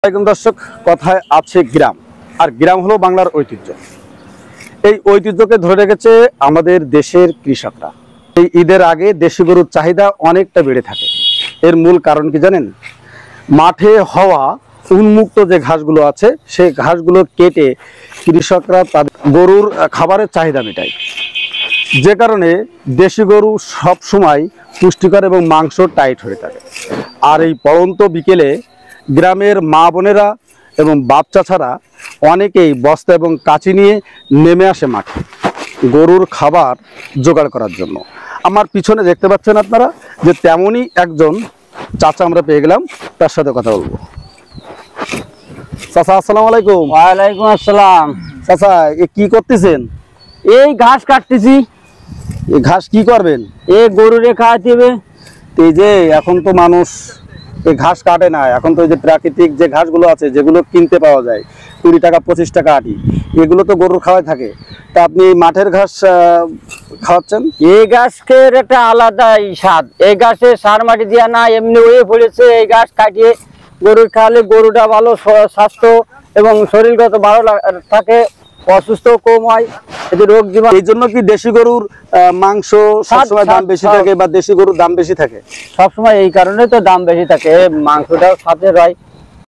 আসসালামু দর্শক, কথায় আছে গ্রাম, আর গ্রাম হলো বাংলার ঐতিহ্য। এই ঐতিহ্যকে ধরে রেখেছে আমাদের দেশের কৃষকরা। এই ঈদের আগে দেশি গরুর চাহিদা অনেকটা বেড়ে থাকে। এর মূল কারণ কি জানেন? মাঠে হওয়া উন্মুক্ত যে ঘাসগুলো আছে, সেই ঘাসগুলো কেটে কৃষকরা তাদের গরুর খাবারের চাহিদা মেটায়, যে কারণে দেশি গরু সব সময় পুষ্টিকর এবং মাংস টাইট হয়ে থাকে। আর এই পড়ন্ত বিকেলে গ্রামের মা বোনেরা এবং বাপ চাচারা অনেকেই বস্তা এবং কাঁচি নিয়ে নেমে আসে মাঠে গরুর খাবার জোগাড় করার জন্য। আমার পিছনে দেখতে পাচ্ছেন আপনারা যে তেমনই একজন চাচা আমরা পেয়ে গেলাম, তার সাথে কথা বলবো। চাচা, আসসালামু আলাইকুম। ওয়ালাইকুম আসসালাম। চাচা, এ কি করতেছেন? এই ঘাস কাটতেছি। এই ঘাস কি করবেন? এই গরুরে খাওয়াতে হবে। এই যে এখন তো মানুষ এই ঘাস কাটে না, এখন তো এই যে প্রাকৃতিক যে ঘাসগুলো আছে, যেগুলো কিনতে পাওয়া যায় 20 টাকা 25 টাকা আটি, এগুলো তো গরুর খাওয়াই থাকে। তা আপনি মাঠের ঘাস খাওয়াচ্ছেন? এই ঘাসের একটা আলাদাই স্বাদ। এই ঘাসে সার মাটি দেওয়া না, এমনি হয়ে পড়েছে। এই ঘাস কাটিয়ে গরুর খাওয়ালে গরুটা ভালো স্বাস্থ্য এবং শরীরগত ভালো থাকে, অসুস্থ কম হয়, এতে রোগ জীবাণু। এই জন্য কি দেশি গরুর মাংস সবসময় দাম বেশি থাকে, বা দেশি গরুর দাম বেশি থাকে? সবসময় এই কারণে তো দাম বেশি থাকে, মাংসটাও স্বাদের হয়।